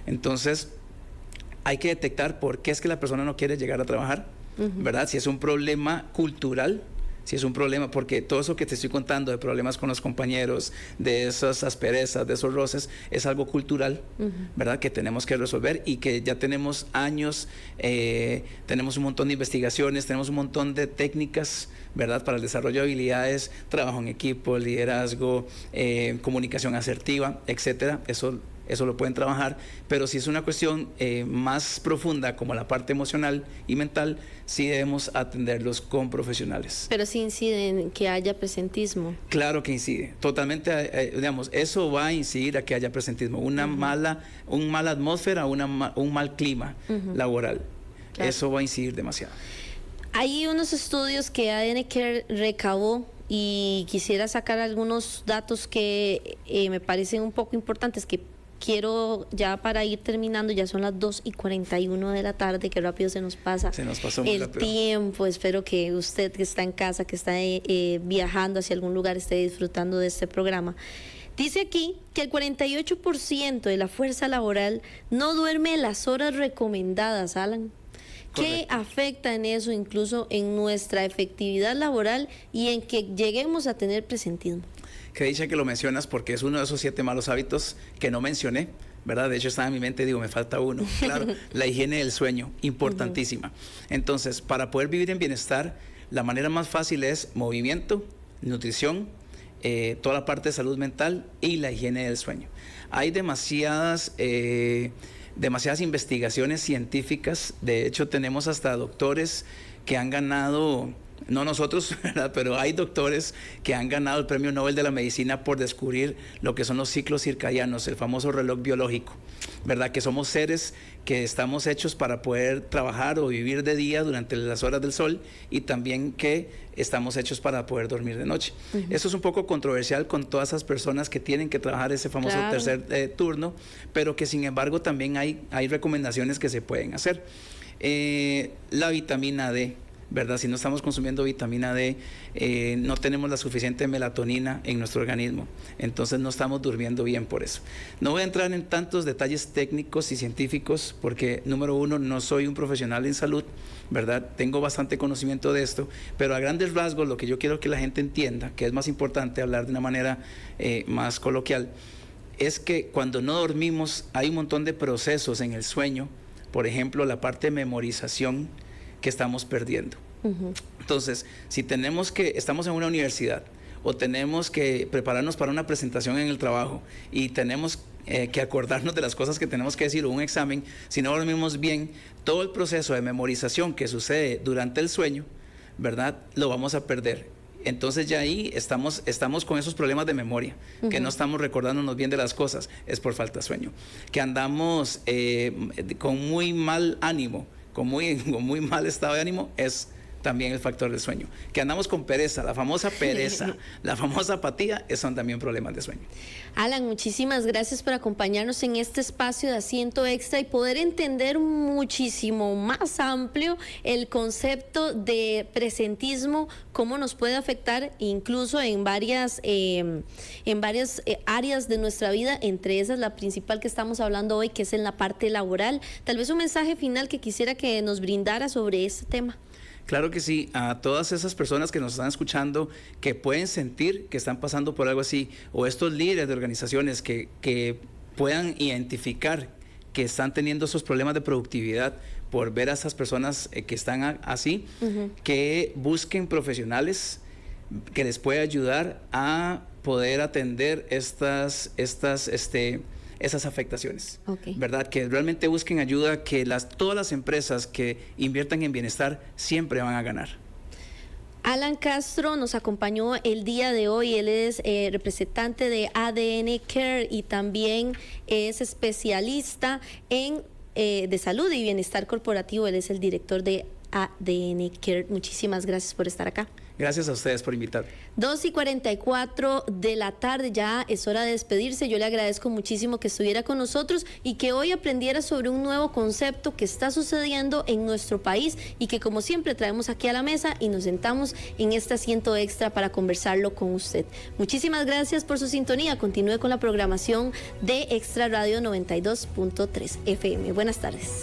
Entonces, hay que detectar por qué es que la persona no quiere llegar a trabajar, ¿verdad? Si es un problema cultural, si es un problema, porque todo eso que te estoy contando de problemas con los compañeros, de esas asperezas, de esos roces, es algo cultural, ¿verdad? Que tenemos que resolver y que ya tenemos años, tenemos un montón de investigaciones, tenemos un montón de técnicas, ¿verdad? Para el desarrollo de habilidades, trabajo en equipo, liderazgo, comunicación asertiva, etcétera. Eso lo pueden trabajar, pero si es una cuestión más profunda como la parte emocional y mental, sí debemos atenderlos con profesionales. Pero sí incide en que haya presentismo. Claro que incide, totalmente, digamos, eso va a incidir a que haya presentismo, una mala atmósfera, un mal clima laboral, claro. Eso va a incidir demasiado. Hay unos estudios que ADN Care recabó y quisiera sacar algunos datos que me parecen un poco importantes, que quiero ya para ir terminando, ya son las 2:41 de la tarde, qué rápido se nos pasa. Se nos pasó muy rápido. Tiempo. Espero que usted que está en casa, que está viajando hacia algún lugar, esté disfrutando de este programa. Dice aquí que el 48% de la fuerza laboral no duerme las horas recomendadas, Alan. ¿Qué afecta en eso, incluso en nuestra efectividad laboral y en que lleguemos a tener presentismo? Que dice que lo mencionas porque es uno de esos 7 malos hábitos que no mencioné, ¿verdad? De hecho estaba en mi mente, digo, me falta uno. Claro, la higiene del sueño, importantísima. Entonces, para poder vivir en bienestar, la manera más fácil es movimiento, nutrición, toda la parte de salud mental y la higiene del sueño. Hay demasiadas investigaciones científicas, de hecho tenemos hasta doctores que han ganado, no nosotros, ¿verdad? Pero hay doctores que han ganado el Premio Nobel de la Medicina por descubrir lo que son los ciclos circadianos, el famoso reloj biológico, ¿verdad? Que somos seres que estamos hechos para poder trabajar o vivir de día durante las horas del sol y también que estamos hechos para poder dormir de noche. Eso es un poco controversial con todas esas personas que tienen que trabajar ese famoso tercer turno, pero que sin embargo también hay recomendaciones que se pueden hacer. La vitamina D, ¿verdad? Si no estamos consumiendo vitamina D, no tenemos la suficiente melatonina en nuestro organismo, entonces no estamos durmiendo bien por eso. No voy a entrar en tantos detalles técnicos y científicos porque, número uno, no soy un profesional en salud, ¿verdad? Tengo bastante conocimiento de esto, pero a grandes rasgos lo que yo quiero que la gente entienda, que es más importante hablar de una manera más coloquial, es que cuando no dormimos hay un montón de procesos en el sueño, por ejemplo, la parte de memorización, que estamos perdiendo. Entonces, si estamos en una universidad o tenemos que prepararnos para una presentación en el trabajo y tenemos que acordarnos de las cosas que tenemos que decir o un examen, si no dormimos bien, todo el proceso de memorización que sucede durante el sueño, ¿verdad? Lo vamos a perder. Entonces ya ahí estamos con esos problemas de memoria, que no estamos recordándonos bien de las cosas, es por falta de sueño. Que andamos con muy mal ánimo, con muy mal estado de ánimo, es también el factor del sueño. Que andamos con pereza, la famosa pereza, la famosa apatía, son también problemas de sueño. Alan, muchísimas gracias por acompañarnos en este espacio de Asiento Extra y poder entender muchísimo más amplio el concepto de presentismo, cómo nos puede afectar incluso en varias áreas de nuestra vida, entre esas la principal que estamos hablando hoy, que es en la parte laboral. Tal vez un mensaje final que quisiera que nos brindara sobre este tema. Claro que sí, a todas esas personas que nos están escuchando, que pueden sentir que están pasando por algo así, o estos líderes de organizaciones que puedan identificar que están teniendo esos problemas de productividad por ver a esas personas que están así, que busquen profesionales que les pueda ayudar a poder atender esas afectaciones, ¿verdad? Que realmente busquen ayuda, que todas las empresas que inviertan en bienestar siempre van a ganar. Alan Castro nos acompañó el día de hoy. Él es representante de ADN Care y también es especialista en de salud y bienestar corporativo. Él es el director de ADN Care. Muchísimas gracias por estar acá. Gracias a ustedes por invitar. 2:44 de la tarde, ya es hora de despedirse. Yo le agradezco muchísimo que estuviera con nosotros y que hoy aprendiera sobre un nuevo concepto que está sucediendo en nuestro país y que, como siempre, traemos aquí a la mesa y nos sentamos en este asiento extra para conversarlo con usted. Muchísimas gracias por su sintonía. Continúe con la programación de Extra Radio 92.3 FM. Buenas tardes.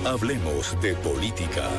Hablemos de política.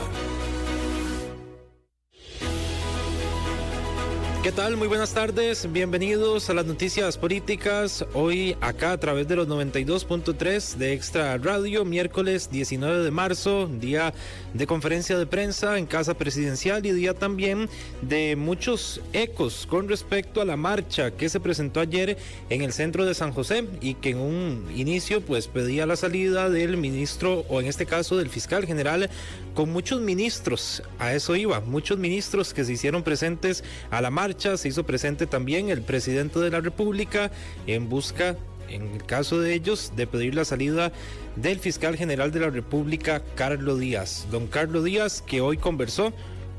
¿Qué tal? Muy buenas tardes, bienvenidos a las noticias políticas, hoy acá a través de los 92.3 de Extra Radio, miércoles 19 de marzo, día de conferencia de prensa en Casa Presidencial y día también de muchos ecos con respecto a la marcha que se presentó ayer en el centro de San José y que en un inicio pues pedía la salida del ministro, o en este caso del fiscal general, con muchos ministros, a eso iba, muchos ministros que se hicieron presentes a la marcha. Se hizo presente también el presidente de la República en busca, en el caso de ellos, de pedir la salida del fiscal general de la República, Carlos Díaz. Don Carlos Díaz, que hoy conversó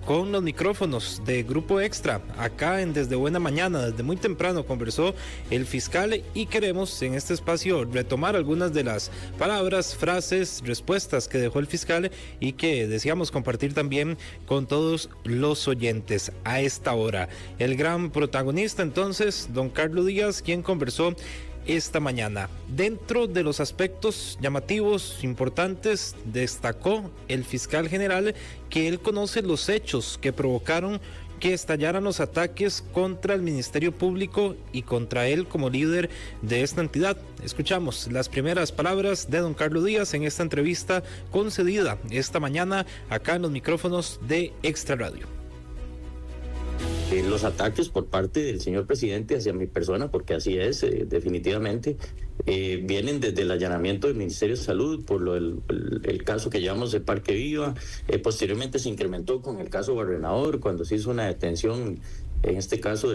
con los micrófonos de Grupo Extra, acá en Desde Buena Mañana, desde muy temprano conversó el fiscal y queremos en este espacio retomar algunas de las palabras, frases, respuestas que dejó el fiscal y que deseamos compartir también con todos los oyentes a esta hora. El gran protagonista entonces, don Carlos Díaz, quien conversó esta mañana. Dentro de los aspectos llamativos, importantes, destacó el fiscal general que él conoce los hechos que provocaron que estallaran los ataques contra el Ministerio Público y contra él como líder de esta entidad. Escuchamos las primeras palabras de don Carlos Díaz en esta entrevista concedida esta mañana acá en los micrófonos de Extra Radio. Los ataques por parte del señor presidente hacia mi persona, porque así es, definitivamente, vienen desde el allanamiento del Ministerio de Salud por el caso que llamamos de Parque Viva. Posteriormente se incrementó con el caso Barrenador, cuando se hizo una detención, en este caso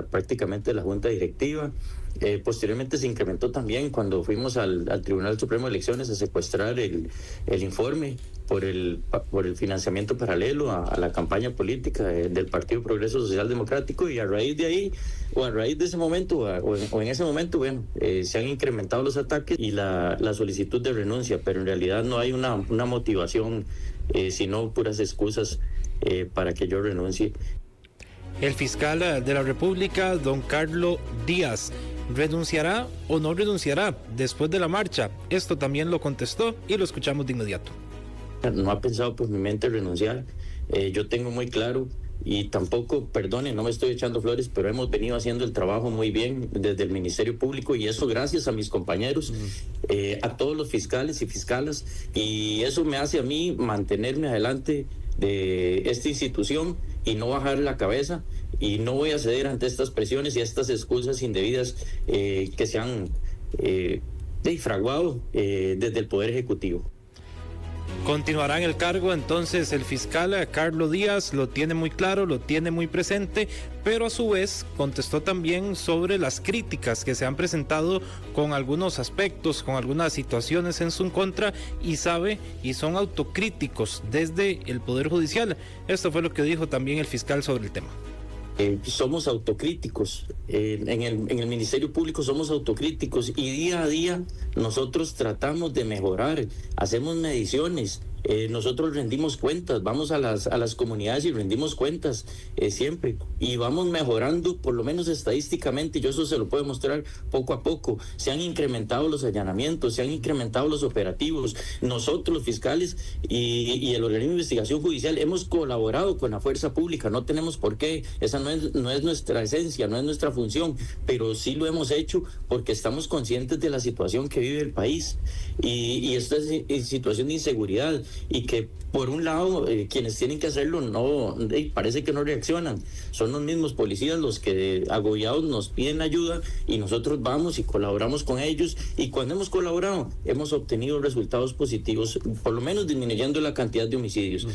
prácticamente de la Junta Directiva. Posteriormente se incrementó también cuando fuimos al Tribunal Supremo de Elecciones a secuestrar el informe por el financiamiento paralelo a la campaña política del Partido Progreso Social Democrático, y a raíz de ahí, o a raíz de ese momento, o en ese momento, bueno, se han incrementado los ataques y la solicitud de renuncia, pero en realidad no hay una motivación, sino puras excusas para que yo renuncie. El fiscal de la República, don Carlos Díaz, ¿renunciará o no renunciará después de la marcha? Esto también lo contestó y lo escuchamos de inmediato. No ha pensado por mi mente renunciar. Yo tengo muy claro, y tampoco, perdone, no me estoy echando flores, pero hemos venido haciendo el trabajo muy bien desde el Ministerio Público, y eso gracias a mis compañeros, a todos los fiscales y fiscalas, y eso me hace a mí mantenerme adelante de esta institución y no bajar la cabeza, y no voy a ceder ante estas presiones y estas excusas indebidas que se han fraguado desde el Poder Ejecutivo. Continuará en el cargo entonces el fiscal Carlos Díaz, lo tiene muy claro, lo tiene muy presente, pero a su vez contestó también sobre las críticas que se han presentado con algunos aspectos, con algunas situaciones en su contra, y sabe y son autocríticos desde el Poder Judicial. Esto fue lo que dijo también el fiscal sobre el tema. Somos autocríticos, en el Ministerio Público somos autocríticos, y día a día nosotros tratamos de mejorar, hacemos mediciones, nosotros rendimos cuentas, vamos a las comunidades y rendimos cuentas siempre, y vamos mejorando, por lo menos estadísticamente. Yo eso se lo puedo mostrar poco a poco. Se han incrementado los allanamientos, se han incrementado los operativos. Nosotros, los fiscales y el organismo de investigación judicial, hemos colaborado con la fuerza pública. No tenemos por qué, esa no es nuestra esencia, no es nuestra función, pero sí lo hemos hecho porque estamos conscientes de la situación que vive el país, y esta situación de inseguridad. y que por un lado quienes tienen que hacerlo parece que no reaccionan. Son los mismos policías los que agobiados nos piden ayuda y nosotros vamos y colaboramos con ellos, y cuando hemos colaborado hemos obtenido resultados positivos, por lo menos disminuyendo la cantidad de homicidios.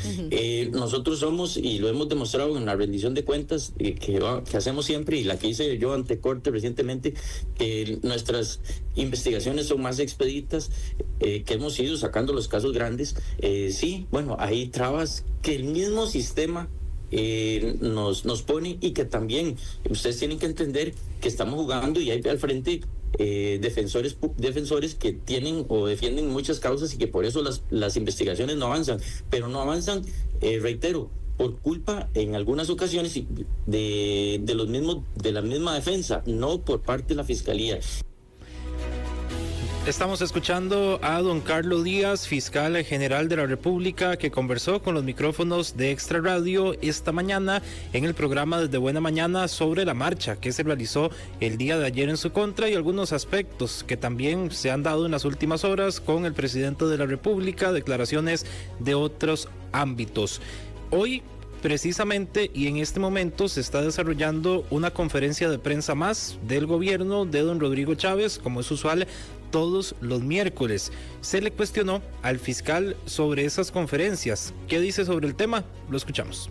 Nosotros somos, y lo hemos demostrado en la rendición de cuentas que hacemos siempre, y la que hice yo ante Corte recientemente, que nuestras investigaciones son más expeditas, que hemos ido sacando los casos grandes. Sí, bueno, hay trabas que el mismo sistema nos pone, y que también ustedes tienen que entender que estamos jugando y hay al frente defensores que tienen o defienden muchas causas, y que por eso las investigaciones no avanzan, pero no avanzan, reitero, por culpa en algunas ocasiones de la misma defensa, no por parte de la Fiscalía. Estamos escuchando a don Carlos Díaz, fiscal general de la República, que conversó con los micrófonos de Extra Radio esta mañana en el programa Desde Buena Mañana sobre la marcha que se realizó el día de ayer en su contra, y algunos aspectos que también se han dado en las últimas horas con el presidente de la República, declaraciones de otros ámbitos. Hoy, precisamente, y en este momento se está desarrollando una conferencia de prensa más del gobierno de don Rodrigo Chávez, como es usual todos los miércoles. Se le cuestionó al fiscal sobre esas conferencias. ¿Qué dice sobre el tema? Lo escuchamos.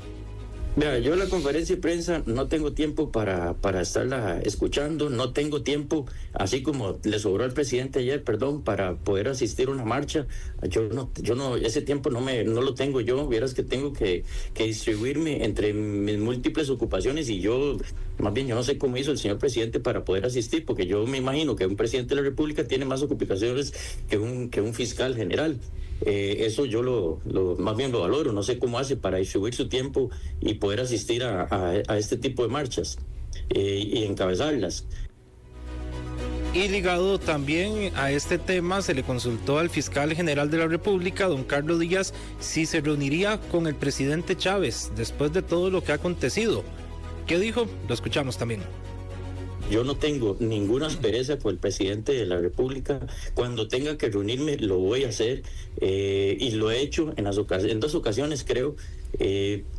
Mira, yo la conferencia de prensa no tengo tiempo para estarla escuchando, no tengo tiempo, así como le sobró al presidente ayer, para poder asistir a una marcha. Yo no, ese tiempo no lo tengo yo. Vieras que tengo que distribuirme entre mis múltiples ocupaciones, y yo no sé cómo hizo el señor presidente para poder asistir, porque yo me imagino que un presidente de la República tiene más ocupaciones que un fiscal general. Eso yo más bien lo valoro. No sé cómo hace para distribuir su tiempo y poder asistir a este tipo de marchas y encabezarlas. Y ligado también a este tema, se le consultó al fiscal general de la República, don Carlos Díaz, si se reuniría con el presidente Chávez después de todo lo que ha acontecido. ¿Qué dijo? Lo escuchamos también. Yo no tengo ninguna aspereza con el presidente de la República. Cuando tenga que reunirme, lo voy a hacer, y lo he hecho en 2 ocasiones, creo,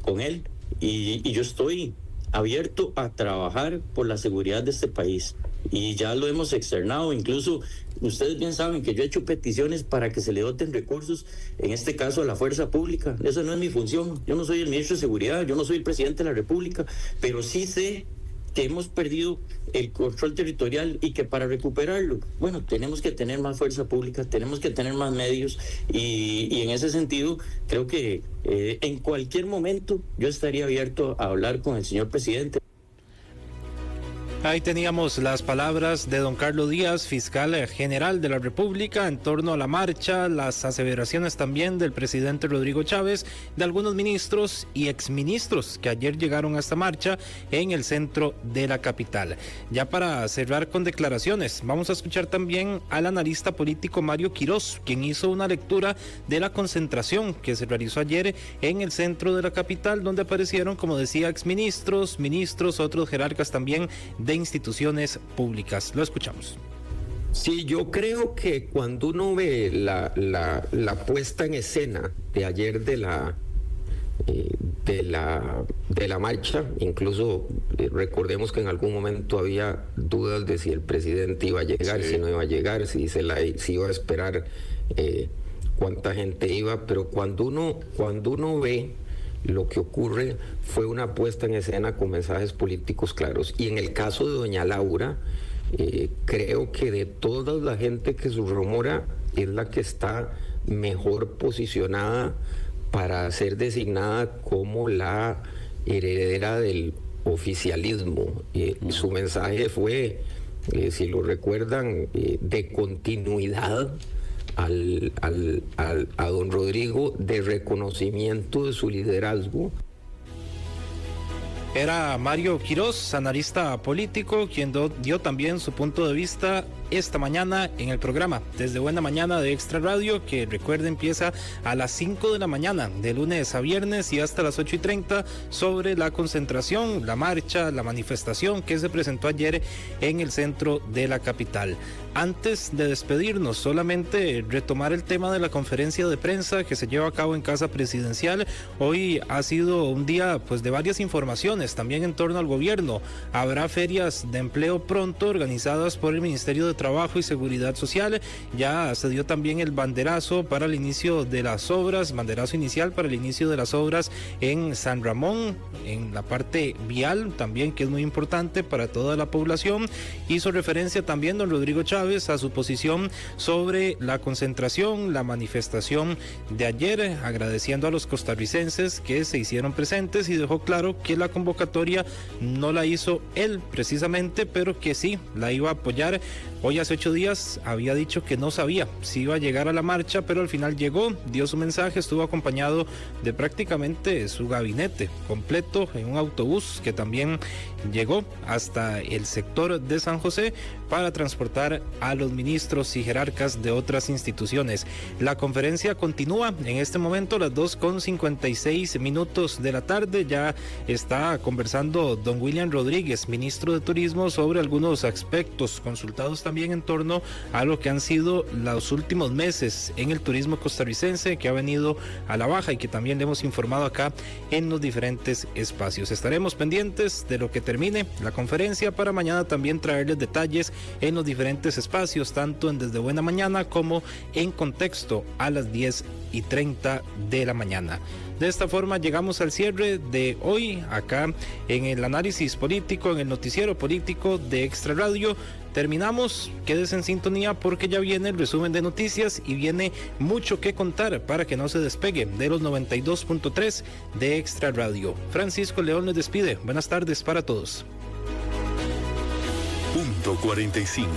con él. Y yo estoy abierto a trabajar por la seguridad de este país. Y ya lo hemos externado. Incluso ustedes bien saben que yo he hecho peticiones para que se le doten recursos, en este caso a la fuerza pública. Esa no es mi función. Yo no soy el ministro de Seguridad, yo no soy el presidente de la República, pero sí sé que hemos perdido el control territorial, y que para recuperarlo, tenemos que tener más fuerza pública, tenemos que tener más medios, y en ese sentido creo que en cualquier momento yo estaría abierto a hablar con el señor presidente. Ahí teníamos las palabras de don Carlos Díaz, fiscal general de la República, en torno a la marcha, las aseveraciones también del presidente Rodrigo Chávez, de algunos ministros y exministros que ayer llegaron a esta marcha en el centro de la capital. Ya para cerrar con declaraciones, vamos a escuchar también al analista político Mario Quiroz, quien hizo una lectura de la concentración que se realizó ayer en el centro de la capital, donde aparecieron, como decía, exministros, ministros, otros jerarcas también de instituciones públicas. Lo escuchamos. Sí, yo creo que cuando uno ve la puesta en escena de ayer de la marcha, incluso recordemos que en algún momento había dudas de si el presidente iba a llegar, si no iba a llegar, si iba a esperar, cuánta gente iba, pero cuando uno ve lo que ocurre, fue una puesta en escena con mensajes políticos claros. Y en el caso de doña Laura, creo que de toda la gente que rumora, es la que está mejor posicionada para ser designada como la heredera del oficialismo. Su mensaje fue, si lo recuerdan, de continuidad a don Rodrigo, de reconocimiento de su liderazgo. Era Mario Quiroz, analista político, quien dio también su punto de vista esta mañana en el programa Desde Buena Mañana de Extra Radio, que recuerden empieza a las 5 de la mañana, de lunes a viernes y hasta las 8:30, sobre la concentración, la marcha, la manifestación que se presentó ayer en el centro de la capital. Antes de despedirnos, solamente retomar el tema de la conferencia de prensa que se lleva a cabo en Casa Presidencial. Hoy ha sido un día pues de varias informaciones también en torno al gobierno. Habrá ferias de empleo pronto organizadas por el Ministerio de Trabajo y Seguridad Social. Ya se dio también el banderazo para el inicio de las obras, banderazo inicial para el inicio de las obras en San Ramón, en la parte vial también, que es muy importante para toda la población. Hizo referencia también don Rodrigo Chávez a su posición sobre la concentración, la manifestación de ayer, agradeciendo a los costarricenses que se hicieron presentes, y dejó claro que la convocatoria no la hizo él precisamente, pero que sí la iba a apoyar. Hoy hace 8 días había dicho que no sabía si iba a llegar a la marcha, pero al final llegó, dio su mensaje, estuvo acompañado de prácticamente su gabinete completo en un autobús que también llegó hasta el sector de San José para transportar a los ministros y jerarcas de otras instituciones. La conferencia continúa en este momento a las 2:56 de la tarde. Ya está conversando don William Rodríguez, ministro de Turismo, sobre algunos aspectos consultados también en torno a lo que han sido los últimos meses en el turismo costarricense, que ha venido a la baja y que también le hemos informado acá en los diferentes espacios. Estaremos pendientes de lo que termine la conferencia para mañana también traerles detalles en los diferentes espacios, tanto en Desde Buena Mañana como en Contexto a las 10:30 de la mañana. De esta forma llegamos al cierre de hoy acá en el análisis político, en el noticiero político de Extra Radio. Terminamos, quédese en sintonía porque ya viene el resumen de noticias y viene mucho que contar para que no se despegue de los 92.3 de Extra Radio. Francisco León les despide. Buenas tardes para todos. Punto 45.